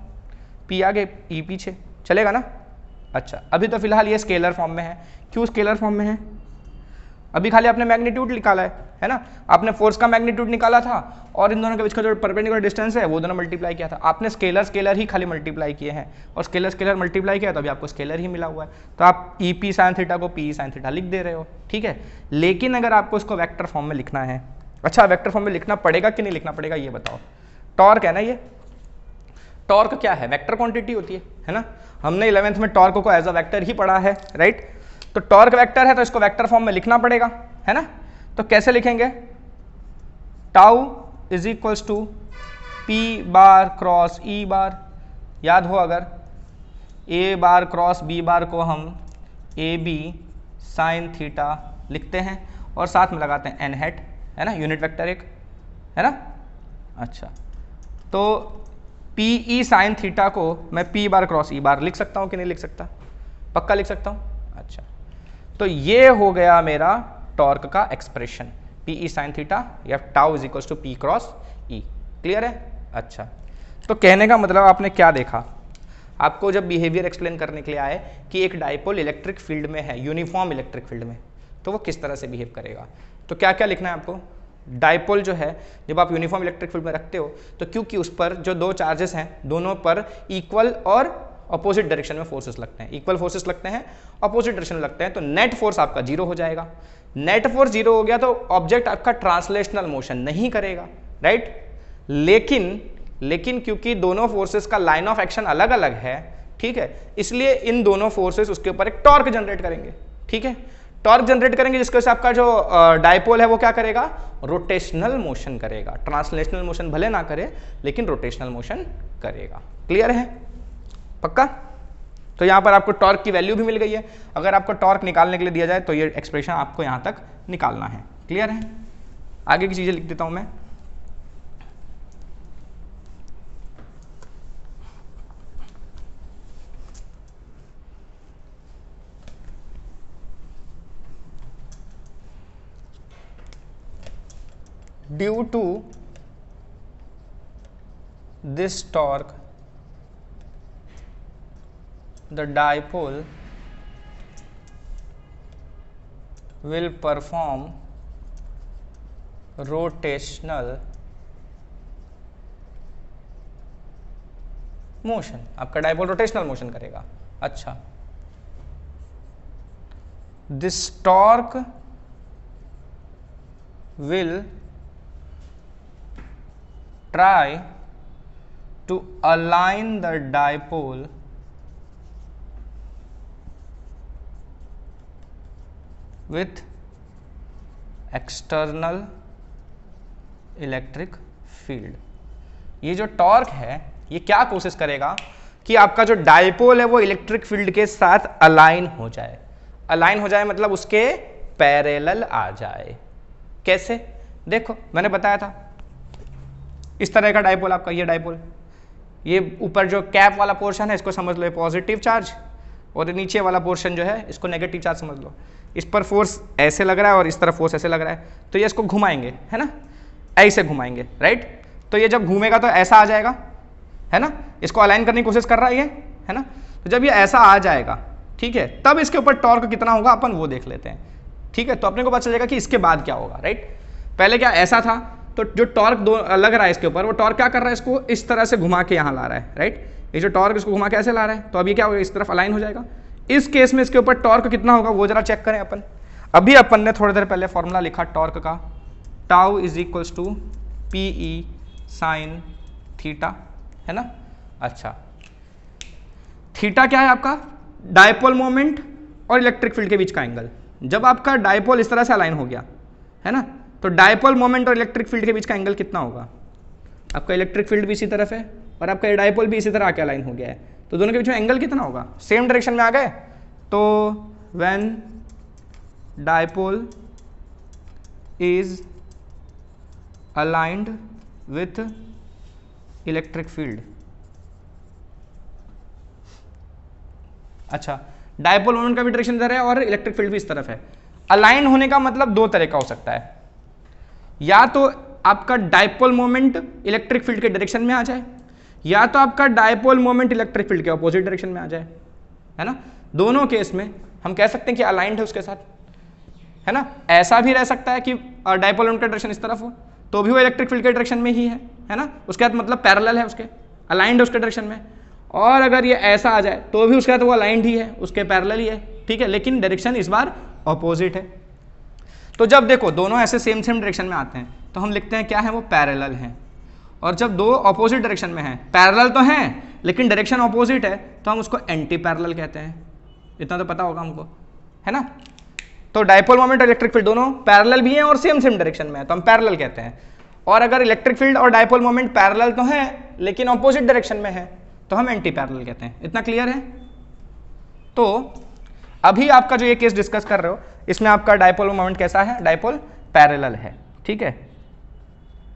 P आगे E पीछे, चलेगा ना। अच्छा, अभी तो फिलहाल ये स्केलर फॉर्म में है। क्यों स्केलर फॉर्म में है, अभी खाली आपने मैग्नीट्यूड निकाला है ना, आपने फोर्स का मैग्नीट्यूड निकाला था और इन दोनों के बीच का जो परपेंडिकुलर डिस्टेंस है वो दोनों मल्टीप्लाई किया था। आपने स्केलर स्केलर ही खाली मल्टीप्लाई किए हैं और स्केलर स्केलर मल्टीप्लाई किया तो अभी आपको स्केलर ही मिला हुआ है, तो आप ई पी साइन थीटा को पी साइन थीटा लिख दे रहे हो, ठीक है। लेकिन अगर आपको इसको वेक्टर फॉर्म में लिखना है, अच्छा वेक्टर फॉर्म में लिखना पड़ेगा कि नहीं लिखना पड़ेगा ये बताओ। टॉर्क है ना, ये टॉर्क क्या है, वेक्टर क्वांटिटी होती है ना, हमने 11th में टॉर्क को एज अ वेक्टर ही पढ़ा है, राइट। तो टॉर्क वेक्टर है तो इसको वेक्टर फॉर्म में लिखना पड़ेगा, है ना। तो कैसे लिखेंगे, tau is equals to P bar cross E bar, याद हो अगर ए बार क्रॉस बी बार को हम ए बी साइन थीटा लिखते हैं और साथ में लगाते हैं एन हैट, है ना, यूनिट वेक्टर एक, है ना। अच्छा, तो पी ई साइन थीटा को मैं पी बार क्रॉस ई बार लिख सकता हूँ कि नहीं लिख सकता, पक्का लिख सकता हूँ। अच्छा, तो ये हो गया मेरा टॉर्क का expression, P E sine theta या tau is equals to P cross E. Clear है? अच्छा, तो कहने का मतलब आपने क्या देखा, आपको जब बिहेवियर एक्सप्लेन करने के लिए आए कि एक डाइपोल इलेक्ट्रिक फील्ड में है, यूनिफॉर्म इलेक्ट्रिक फील्ड में, तो वो किस तरह से बिहेव करेगा, तो क्या क्या लिखना है आपको। डाइपोल जो है जब आप यूनिफॉर्म इलेक्ट्रिक फील्ड में रखते हो तो क्योंकि उस पर जो दो चार्जेस हैं दोनों पर इक्वल और अपोजिट डायरेक्शन में फोर्सेस लगते हैं, इक्वल फोर्सेस लगते हैं, अपोजिट डायरेक्शन में लगते हैं, तो नेट फोर्स आपका जीरो हो जाएगा। नेट फोर्स जीरो हो गया तो ऑब्जेक्ट आपका ट्रांसलेशनल मोशन नहीं करेगा, राइट। लेकिन क्योंकि दोनों फोर्सेस का लाइन ऑफ एक्शन अलग अलग है, ठीक है, इसलिए इन दोनों फोर्सेस उसके ऊपर एक टॉर्क जनरेट करेंगे, ठीक है, टॉर्क जनरेट करेंगे जिसके वजह से आपका जो डाइपोल है वो क्या करेगा, रोटेशनल मोशन करेगा, ट्रांसलेशनल मोशन भले ना करे लेकिन रोटेशनल मोशन करेगा। क्लियर है, पक्का। तो यहाँ पर आपको टॉर्क की वैल्यू भी मिल गई है, अगर आपको टॉर्क निकालने के लिए दिया जाए तो ये एक्सप्रेशन आपको यहाँ तक निकालना है। क्लियर है, आगे की चीजें लिख देता हूँ मैं। Due to this torque the dipole will perform rotational motion। आपका डायपोल रोटेशनल मोशन करेगा। अच्छा, this torque will try to align the dipole with external electric field. ये जो टॉर्क है ये क्या कोशिश करेगा कि आपका जो डायपोल है वो इलेक्ट्रिक फील्ड के साथ अलाइन हो जाए। अलाइन हो जाए मतलब उसके पैरेलल आ जाए। कैसे? देखो मैंने बताया था, इस तरह का डायपोल आपका, ये डायपोल, ये ऊपर जो कैप वाला पोर्शन है इसको समझ लो पॉजिटिव चार्ज, और नीचे वाला पोर्शन जो है इसको नेगेटिव चार्ज समझ लो। इस पर फोर्स ऐसे लग रहा है और इस तरफ फोर्स ऐसे लग रहा है, तो ये इसको घुमाएंगे, है ना, ऐसे घुमाएंगे, राइट। तो ये जब घूमेगा तो ऐसा आ जाएगा, है ना, इसको अलाइन करने की कोशिश कर रहा है ये, है ना। तो जब ये ऐसा आ जाएगा, ठीक है, तब इसके ऊपर टॉर्क कितना होगा अपन वो देख लेते हैं, ठीक है। तो अपने को पता चल जाएगा कि इसके बाद क्या होगा, राइट। पहले क्या ऐसा था, तो जो टॉर्क दो लग रहा है इसके ऊपर, वो टॉर्क क्या कर रहा है, इसको इस तरह से घुमा के यहाँ ला रहा है, राइट। ये जो टॉर्क इसको घुमा के ऐसे ला रहा है, तो अब ये क्या होगा, इस तरफ अलाइन हो जाएगा। इस केस में इसके ऊपर टॉर्क कितना होगा वो जरा चेक करें अपन। अभी अपन ने थोड़ी देर पहले फॉर्मूला लिखा टॉर्क का, tau is equals to P E sine theta, है ना। अच्छा, थीटा क्या है आपका, डायपोल मोमेंट और इलेक्ट्रिक फील्ड के बीच का एंगल। जब आपका डायपोल इस तरह से अलाइन हो गया, है ना, तो डायपोल मोमेंट और इलेक्ट्रिक फील्ड के बीच का एंगल कितना होगा, आपका इलेक्ट्रिक फील्ड भी इसी तरफ है और आपका डायपोल भी इसी तरह आके अलाइन हो गया है, तो दोनों के बीच में एंगल कितना होगा, सेम डायरेक्शन में आ गए। तो when dipole is aligned with electric field. अच्छा, डायपोल मोमेंट का भी डायरेक्शन इधर है और इलेक्ट्रिक फील्ड भी इस तरफ है। अलाइन होने का मतलब दो तरह का हो सकता है, या तो आपका डायपोल मोमेंट इलेक्ट्रिक फील्ड के डायरेक्शन में आ जाए, या तो आपका डायपोल मोमेंट इलेक्ट्रिक फील्ड के अपोजिट डायरेक्शन में आ जाए, है ना। दोनों केस में हम कह सकते हैं कि अलाइंड है उसके साथ, है ना। ऐसा भी रह सकता है कि डायपोल मोमेंट का डायरेक्शन इस तरफ हो तो भी वो इलेक्ट्रिक फील्ड के डायरेक्शन में ही है ना, उसके साथ मतलब पैरेलल है, उसके अलाइंड है उसके डायरेक्शन में। और अगर ये ऐसा आ जाए तो भी उसके साथ वो अलाइंड ही है, उसके पैरेलल ही है, ठीक है, लेकिन डायरेक्शन इस बार अपोजिट है। तो जब देखो दोनों ऐसे सेम डायरेक्शन में आते हैं तो हम लिखते हैं क्या है, वो पैरेलल हैं। और जब दो अपोजिट डायरेक्शन में हैं, पैरेलल तो हैं लेकिन डायरेक्शन अपोजिट है, तो हम उसको एंटी पैरेलल कहते हैं। इतना तो पता होगा हमको, है ना। तो डायपोल मोमेंट और इलेक्ट्रिक फील्ड दोनों पैरेलल भी हैं और सेम डायरेक्शन में है, तो हम पैरेलल कहते हैं। और अगर इलेक्ट्रिक फील्ड और डायपोल मोमेंट पैरेलल तो है लेकिन अपोजिट डायरेक्शन में है, तो हम एंटी पैरेलल कहते हैं। इतना क्लियर है। तो अभी आपका जो ये केस डिस्कस कर रहे हो, इसमें आपका डायपोल मोमेंट कैसा है, डायपोल पैरेलल है, ठीक है,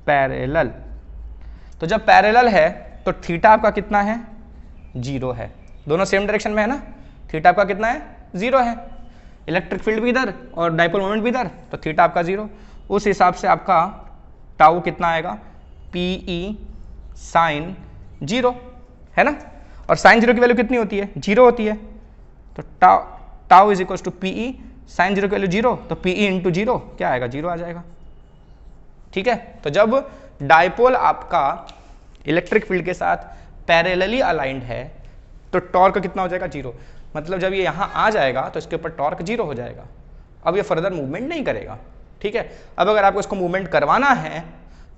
पैरेलल। तो जब पैरेलल है तो थीटा आपका कितना है, 0 है। दोनों सेम डायरेक्शन में है ना, थीटा आपका कितना है, 0 है। इलेक्ट्रिक फील्ड भी इधर और डायपोल मोमेंट भी इधर, तो थीटा आपका 0। उस हिसाब से आपका टाउ कितना आएगा, पी ई साइन 0, है ना। और साइन 0 की वैल्यू कितनी होती है, 0 होती है। तो tau is equal to P E sine 0 की वैल्यू 0, तो पी ई इंटू 0 क्या आएगा, 0 आ जाएगा, ठीक है। तो जब डायपोल आपका इलेक्ट्रिक फील्ड के साथ पैरेलली अलाइंड है तो टॉर्क कितना हो जाएगा, 0। मतलब जब ये यहाँ आ जाएगा तो इसके ऊपर टॉर्क 0 हो जाएगा। अब ये फर्दर मूवमेंट नहीं करेगा, ठीक है। अब अगर आपको इसको मूवमेंट करवाना है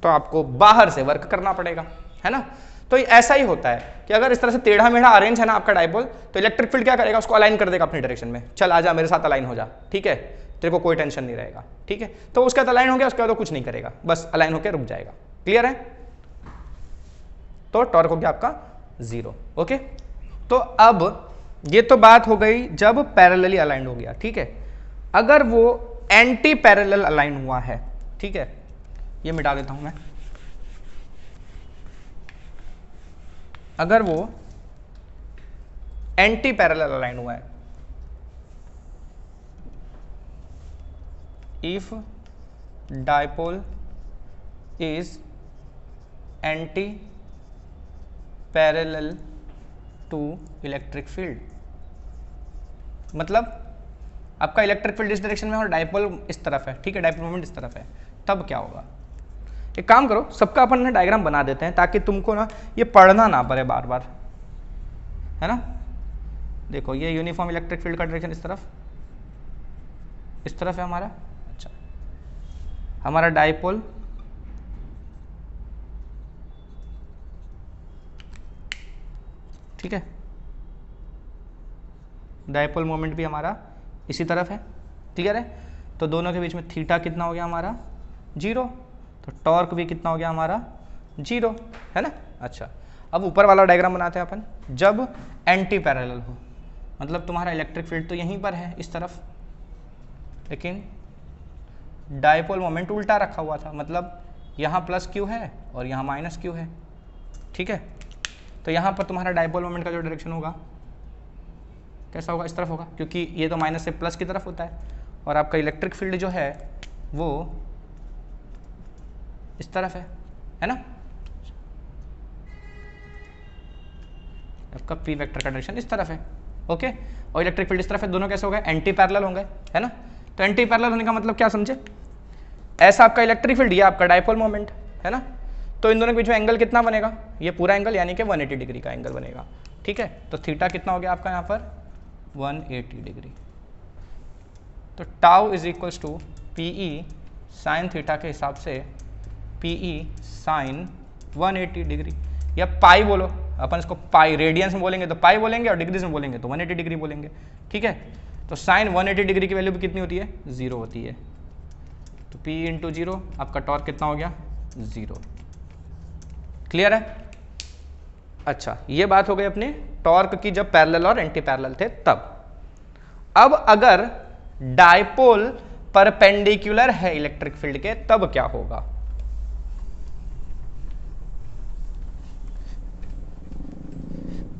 तो आपको बाहर से वर्क करना पड़ेगा, है ना। तो ऐसा ही होता है कि अगर इस तरह से टेढ़ा मेढ़ा अरेंज है ना आपका डायपोल, तो इलेक्ट्रिक फील्ड क्या करेगा, उसको अलाइन कर देगा अपनी डायरेक्शन में, चल आजा मेरे साथ अलाइन हो जा, ठीक है, तेरे को कोई टेंशन नहीं रहेगा, ठीक है। तो उसके बाद अलाइन हो गया, उसके बाद तो कुछ नहीं करेगा, बस अलाइन होकर रुक जाएगा। क्लियर है। तो टॉर्क हो गया आपका 0, ओके। तो अब ये तो बात हो गई जब पैरेलली अलाइन हो गया, ठीक है। अगर वो एंटी पैरेलल अलाइन हुआ है, ठीक है, ये मिटा देता हूं मैं। अगर वो एंटी पैरेलल अलाइन हुआ है, if dipole is anti parallel to electric field. मतलब आपका इलेक्ट्रिक फील्ड इस डायरेक्शन में और डायपोल इस तरफ है, ठीक है, डायपोल मोमेंट इस तरफ है, तब क्या होगा? एक काम करो, सबका अपन ने डायग्राम बना देते हैं ताकि तुमको ना ये पढ़ना ना पड़े बार बार, है ना। देखो ये यूनिफॉर्म इलेक्ट्रिक फील्ड का डायरेक्शन इस तरफ है हमारा। अच्छा, हमारा डायपोल ठीक है, डायपोल मोमेंट भी हमारा इसी तरफ है, क्लियर है। तो दोनों के बीच में थीटा कितना हो गया हमारा? 0। तो टॉर्क भी कितना हो गया हमारा? 0, है ना। अच्छा, अब ऊपर वाला डायग्राम बनाते हैं अपन। जब एंटी पैरेलल हो, मतलब तुम्हारा इलेक्ट्रिक फील्ड तो यहीं पर है इस तरफ, लेकिन डायपोल मोमेंट उल्टा रखा हुआ था, मतलब यहाँ प्लस क्यू है और यहाँ माइनस क्यू है, ठीक है। तो यहाँ पर तुम्हारा डायपोल मोमेंट का जो डायरेक्शन होगा कैसा होगा? इस तरफ होगा, क्योंकि ये तो माइनस से प्लस की तरफ होता है, और आपका इलेक्ट्रिक फील्ड जो है वो इस तरफ है ना। आपका पी वेक्टर का डायरेक्शन इस तरफ है, ओके, और इलेक्ट्रिक फील्ड इस तरफ है। दोनों कैसे हो गए? एंटी पैरेलल होंगे, है ना। तो एंटी पैरेलल होने का मतलब क्या समझे? ऐसा आपका इलेक्ट्रिक फील्ड, ये आपका डायपोल मोमेंट, है ना। तो इन दोनों के बीच में एंगल कितना बनेगा? ये पूरा एंगल यानी कि 180 डिग्री का एंगल बनेगा, ठीक है। तो थीटा कितना हो गया आपका यहाँ पर? 180 डिग्री। तो tau is equals to PE sine theta के हिसाब से पीई साइन 180 डिग्री, या पाई बोलो, अपन इसको पाई, रेडियंस में बोलेंगे तो पाई बोलेंगे और डिग्रीज में बोलेंगे तो 180 डिग्री बोलेंगे, ठीक है। तो साइन 180 डिग्री की वैल्यू भी कितनी होती है? 0 होती है। तो P इंटू 0, आपका टॉर्क कितना हो गया? 0। क्लियर है? अच्छा, ये बात हो गई अपने टॉर्क की जब पैरेलल और एंटी पैरेलल थे तब। अब अगर डायपोल परपेंडिकुलर है इलेक्ट्रिक फील्ड के, तब क्या होगा?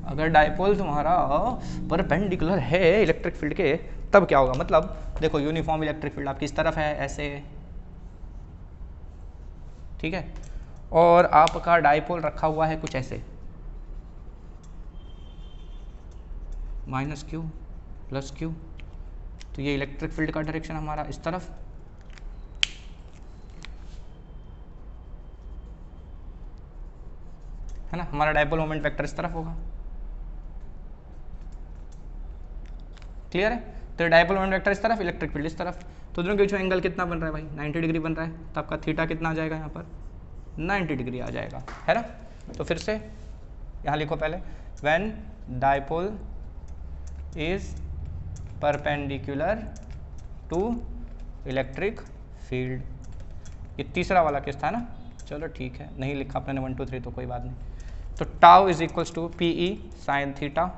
अगर डायपोल तुम्हारा परपेंडिकुलर है इलेक्ट्रिक फील्ड के, तब क्या होगा? मतलब देखो यूनिफॉर्म इलेक्ट्रिक फील्ड आपकी इस तरफ है ऐसे, ठीक है, और आपका डायपोल रखा हुआ है कुछ ऐसे, माइनस क्यू प्लस क्यू। तो ये इलेक्ट्रिक फील्ड का डायरेक्शन हमारा इस तरफ, है ना। हमारा डायपोल मोमेंट वेक्टर इस तरफ होगा, क्लियर है। तो डायपोल मोमेंट वेक्टर इस तरफ, इलेक्ट्रिक फील्ड इस तरफ। तो दोनों के बीच में एंगल कितना बन रहा है भाई? 90 डिग्री बन रहा है। तो आपका थीटा कितना आ जाएगा यहाँ पर? 90 डिग्री आ जाएगा, है ना। तो फिर से यहाँ लिखो पहले, when dipole is perpendicular to electric field. ये तीसरा वाला केस था ना, चलो ठीक है, नहीं लिखा आपने 1 2 3 तो कोई बात नहीं। तो tau is equals to P E sine theta,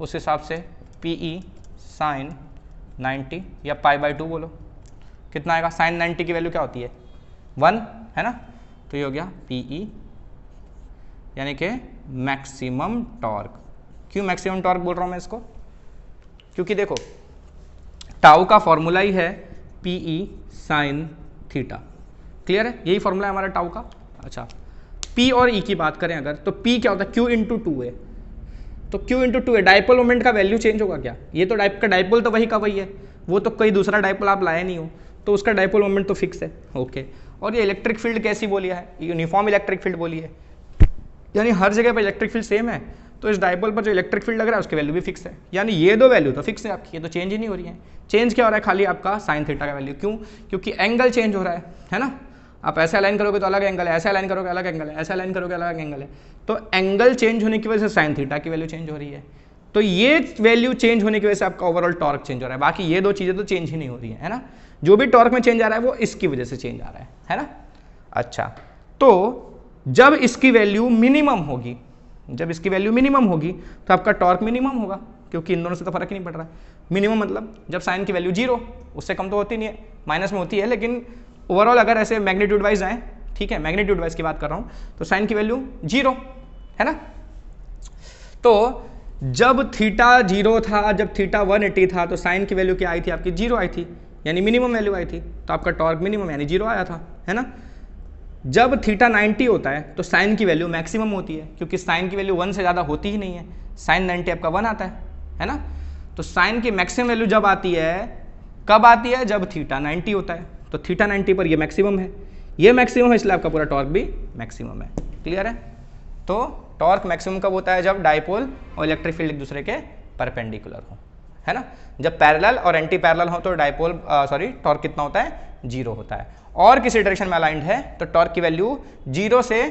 उस हिसाब से पी ई साइन 90 या पाई/2 बोलो, कितना आएगा? साइन 90 की वैल्यू क्या होती है? 1, है ना। तो ये हो गया पी ई, यानी कि मैक्सिमम टॉर्क। क्यों मैक्सिमम टॉर्क बोल रहा हूँ मैं इसको? क्योंकि देखो टाउ का फॉर्मूला ही है P E sine theta, clear है, यही फॉर्मूला है हमारा टाउ का। अच्छा, P और E की बात करें अगर, तो P क्या होता है? Q इंटू 2 है। तो Q इंटू 2 है, डायपोल मोमेंट का वैल्यू चेंज होगा क्या? ये तो डायपोल तो वही का वही है, वो तो कोई दूसरा डायपोल आप लाए नहीं हो, तो उसका डायपोल मोमेंट तो फिक्स है, ओके। और ये इलेक्ट्रिक फील्ड कैसी बोली है? यूनिफॉर्म इलेक्ट्रिक फील्ड बोली है, यानी हर जगह पर इलेक्ट्रिक फील्ड सेम है। तो इस डायपोल पर जो इलेक्ट्रिक फील्ड लग रहा है उसकी वैल्यू भी फिक्स है, यानी ये दो वैल्यू तो फिक्स है आपकी, ये तो चेंज ही नहीं हो रही है। चेंज क्या हो रहा है? खाली आपका साइन थीटा का वैल्यू। क्यों? क्योंकि एंगल चेंज हो रहा है ना। आप ऐसे अलाइन करोगे तो अलग एंगल है, ऐसे अलाइन करोगे अलग एंगल है, ऐसे अलाइन करोगे अलग एंगल है। तो एंगल चेंज होने की वजह से साइन थीटा की वैल्यू चेंज हो रही है। तो ये वैल्यू चेंज होने की वजह से आपका ओवरऑल टॉर्क चेंज हो रहा है, बाकी ये दो चीज़ें तो चेंज ही नहीं हो रही है ना। जो भी टॉर्क में चेंज आ रहा है वो इसकी वजह से चेंज आ रहा है ना। अच्छा, तो जब इसकी वैल्यू मिनिमम होगी, जब इसकी वैल्यू मिनिमम होगी तो आपका टॉर्क मिनिमम होगा, क्योंकि इन दोनों से तो फर्क ही नहीं पड़ रहा है। मिनिमम मतलब जब साइन की वैल्यू 0, उससे कम तो होती नहीं है, माइनस में होती है, लेकिन ओवरऑल अगर ऐसे मैग्नीट्यूड वाइज आए, ठीक है, मैग्नीट्यूड वाइज की बात कर रहा हूँ, तो साइन की वैल्यू 0 है ना। तो जब थीटा 0 था, जब थीटा 180 था, तो साइन की वैल्यू क्या आई थी? आपकी 0 आई थी, यानी मिनिमम वैल्यू आई थी। तो आपका टॉर्क मिनिमम यानी 0 आया था, है ना। जब थीटा 90 होता है तो साइन की वैल्यू मैक्सिमम होती है, क्योंकि साइन की वैल्यू 1 से ज़्यादा होती ही नहीं है, साइन 90 आपका 1 आता है ना। तो साइन की मैक्सिमम वैल्यू जब आती है, कब आती है, जब थीटा 90 होता है। तो थीटा 90 पर ये मैक्सिमम है, ये मैक्सिमम है, इसलिए आपका पूरा टॉर्क भी मैक्सिमम है। क्लियर है। तो टॉर्क मैक्सिमम कब होता है, जब डाइपोल और इलेक्ट्रिक फील्ड एक दूसरे के परपेंडिकुलर हो, है ना। जब पैरेलल और एंटी पैरेलल हो तो डाइपोल टॉर्क कितना होता है, 0 होता है। और किसी डायरेक्शन में अलाइंड है तो टॉर्क की वैल्यू 0 से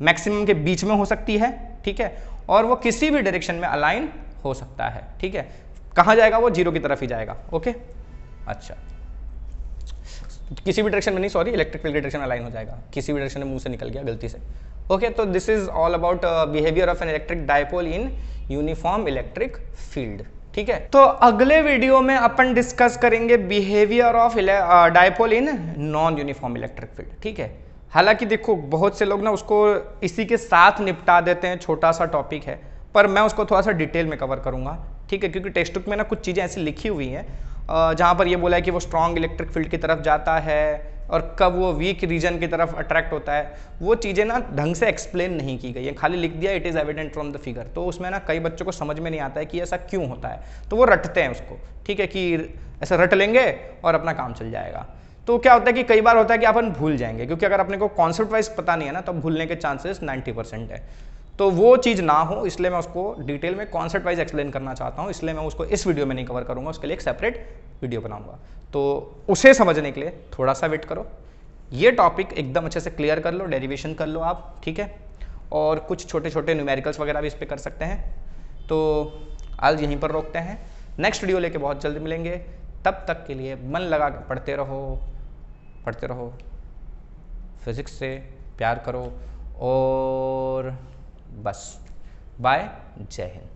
मैक्सिमम के बीच में हो सकती है, ठीक है। और वो किसी भी डायरेक्शन में अलाइन हो सकता है, ठीक है। कहाँ जाएगा, वो 0 की तरफ ही जाएगा। ओके, अच्छा, किसी भी डायरेक्शन में नहीं, सॉरी, इलेक्ट्रिक फील्ड डायरेक्शन में अलाइन हो जाएगा, किसी भी डायरेक्शन में मुंह से निकल गया गलती से। ओके, तो this is all about behaviour of an electric dipole in uniform electric field, ठीक है। तो अगले वीडियो में अपन डिस्कस करेंगे behaviour of dipole in non uniform electric field, ठीक है। हालांकि देखो बहुत से लोग ना उसको इसी के साथ निपटा देते हैं, छोटा सा टॉपिक है, पर मैं उसको थोड़ा सा डिटेल में कवर करूंगा, ठीक है, क्योंकि टेक्स्ट बुक में ना कुछ चीज़ें ऐसी लिखी हुई हैं जहाँ पर ये बोला है कि वो स्ट्रॉन्ग इलेक्ट्रिक फील्ड की तरफ जाता है और कब वो वीक रीजन की तरफ अट्रैक्ट होता है, वो चीज़ें ना ढंग से एक्सप्लेन नहीं की गई है, खाली लिख दिया it is evident from the figure. तो उसमें ना कई बच्चों को समझ में नहीं आता है कि ऐसा क्यों होता है, तो वो रटते हैं उसको, ठीक है, कि ऐसा रट लेंगे और अपना काम चल जाएगा। तो क्या होता है कि कई बार होता है कि अपन भूल जाएंगे, क्योंकि अगर अपने को कॉन्सेप्ट वाइज पता नहीं है ना, तो भूलने के चांसेस 90% है। तो वो चीज़ ना हो, इसलिए मैं उसको डिटेल में कॉन्सेप्ट वाइज एक्सप्लेन करना चाहता हूँ, इसलिए मैं उसको इस वीडियो में नहीं कवर करूँगा, उसके लिए एक सेपरेट वीडियो बनाऊंगा। तो उसे समझने के लिए थोड़ा सा वेट करो, ये टॉपिक एकदम अच्छे से क्लियर कर लो, डेरिवेशन कर लो आप, ठीक है, और कुछ छोटे छोटे न्यूमेरिकल्स वगैरह भी इस पर कर सकते हैं। तो आज यहीं पर रोकते हैं, नेक्स्ट वीडियो लेके बहुत जल्दी मिलेंगे, तब तक के लिए मन लगा के पढ़ते रहो, फिजिक्स से प्यार करो, और बस बाय, जय हिंद।